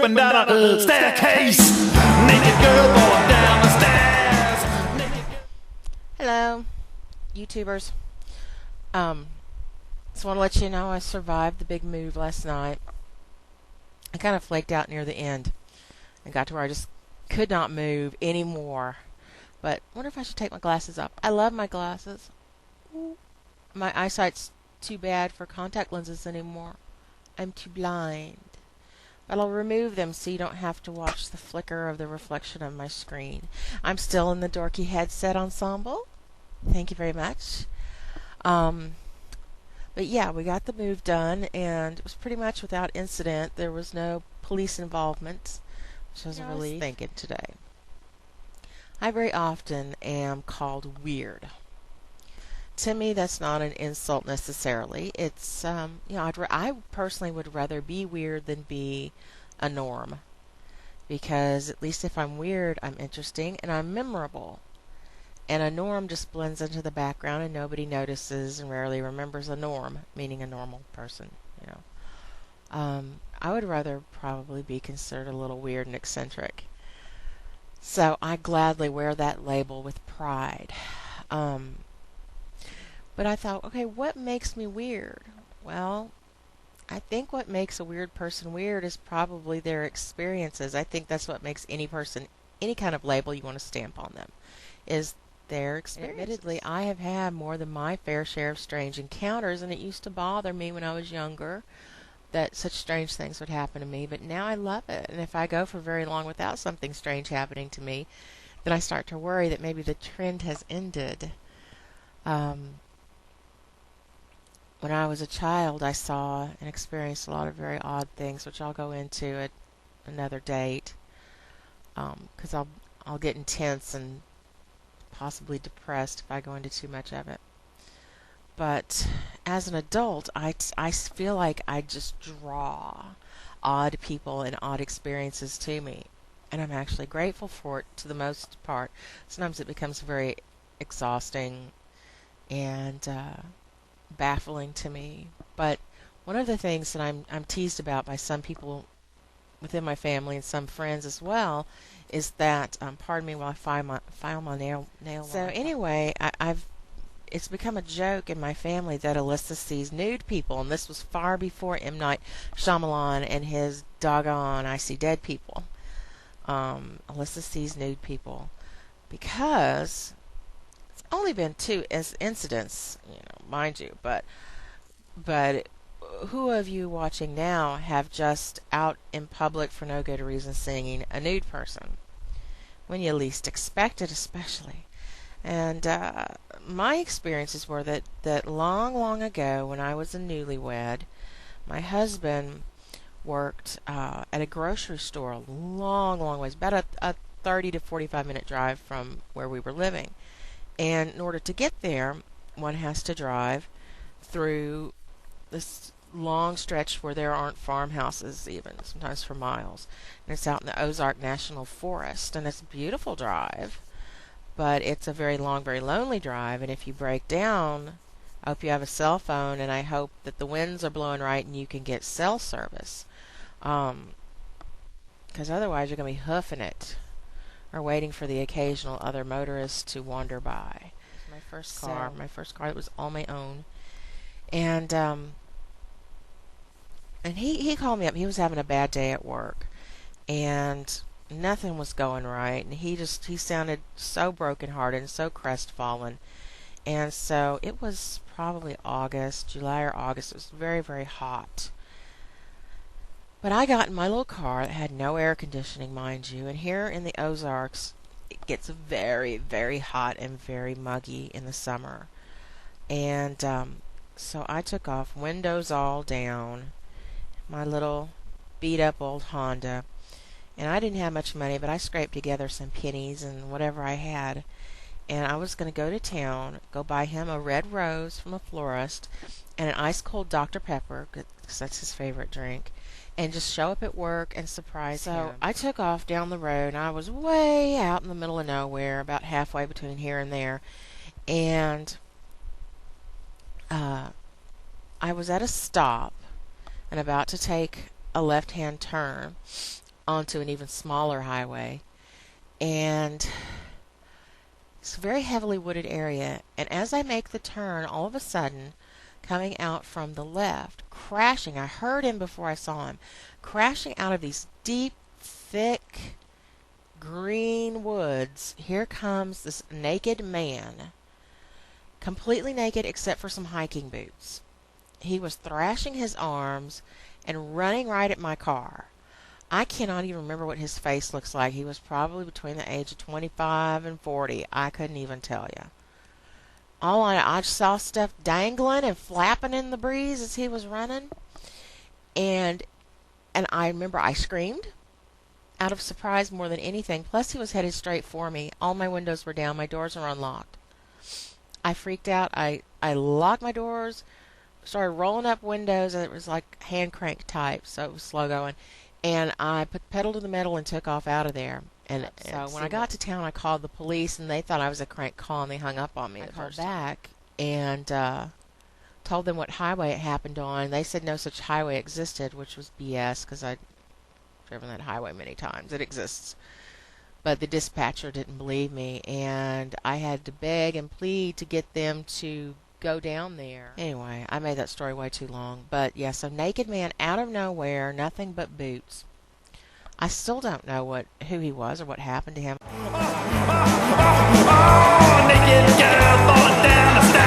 and down a staircase. Naked girl going down the stairs. Hello, YouTubers. Just want to let you know I survived the big move last night. I kind of flaked out near the end and got to where I just could not move anymore. But I wonder if I should take my glasses off. I love my glasses. Ooh. My eyesight's too bad for contact lenses anymore. I'm too blind. But I'll remove them so you don't have to watch the flicker of the reflection of my screen. I'm still in the dorky headset ensemble. Thank you very much. But yeah, we got the move done, and it was pretty much without incident. There was no police involvement, which was a relief. I was thinking today, I very often am called weird. To me, that's not an insult necessarily. It's I personally would rather be weird than be a norm, because at least if I'm weird, I'm interesting and I'm memorable. And a norm just blends into the background and nobody notices and rarely remembers a norm, meaning a normal person, I would rather probably be considered a little weird and eccentric. So I gladly wear that label with pride. But I thought, okay, what makes me weird? Well, I think what makes a weird person weird is probably their experiences. I think that's what makes any person, any kind of label you want to stamp on them, is their experience. Admittedly, I have had more than my fair share of strange encounters, and it used to bother me when I was younger that such strange things would happen to me, but now I love it. And if I go for very long without something strange happening to me, then I start to worry that maybe the trend has ended. When I was a child, I saw and experienced a lot of very odd things, which I'll go into at another date, because I'll get intense and possibly depressed if I go into too much of it. But as an adult, I feel like I just draw odd people and odd experiences to me, and I'm actually grateful for it to the most part. Sometimes it becomes very exhausting and baffling to me. But one of the things that I'm teased about by some people within my family and some friends as well is that pardon me while I file my nail. So anyway, it's become a joke in my family that Alyssa sees nude people, and this was far before M. Night Shyamalan and his doggone I See Dead People. Alyssa sees nude people because it's only been two incidents, mind you, but who of you watching now have just out in public for no good reason singing a nude person when you least expect it, especially? And my experiences were that long ago, when I was a newlywed, my husband worked at a grocery store a long ways, about a 30 to 45 minute drive from where we were living. And in order to get there, one has to drive through this long stretch where there aren't farmhouses even, sometimes for miles. And it's out in the Ozark National Forest, and it's a beautiful drive, but it's a very long, very lonely drive, and if you break down, I hope you have a cell phone, and I hope that the winds are blowing right and you can get cell service, because otherwise you're going to be hoofing it or waiting for the occasional other motorist to wander by. My first car that was all my own. And he called me up. He was having a bad day at work, and nothing was going right. And he sounded so brokenhearted and so crestfallen. And so it was probably July or August. It was very, very hot. But I got in my little car that had no air conditioning, mind you. And here in the Ozarks, it gets very, very hot and very muggy in the summer. And so I took off, windows all down, my little beat-up old Honda. And I didn't have much money, but I scraped together some pennies and whatever I had. And I was going to go to town, go buy him a red rose from a florist and an ice-cold Dr. Pepper, because that's his favorite drink, and just show up at work and surprise him. So I took off down the road, and I was way out in the middle of nowhere, about halfway between here and there. And I was at a stop and about to take a left-hand turn onto an even smaller highway. And it's a very heavily wooded area. And as I make the turn, all of a sudden, coming out from the left, crashing, I heard him before I saw him, crashing out of these deep, thick, green woods, here comes this naked man, completely naked except for some hiking boots. He was thrashing his arms and running right at my car. I cannot even remember what his face looks like. He was probably between the age of 25 and 40. I couldn't even tell you. I saw stuff dangling and flapping in the breeze as he was running. And I remember I screamed out of surprise more than anything. Plus, he was headed straight for me. All my windows were down. My doors were unlocked. I freaked out. I locked my doors, started rolling up windows, and it was like hand crank type, so it was slow going. And I put the pedal to the metal and took off out of there. And so when I got to town, I called the police, and they thought I was a crank call, and they hung up on me. I called back and told them what highway it happened on. They said no such highway existed, which was BS because I'd driven that highway many times. It exists. But the dispatcher didn't believe me, and I had to beg and plead to get them to go down there. Anyway, I made that story way too long. But yeah, so naked man out of nowhere, nothing but boots. I still don't know who he was or what happened to him. Naked girl falling down the stairs.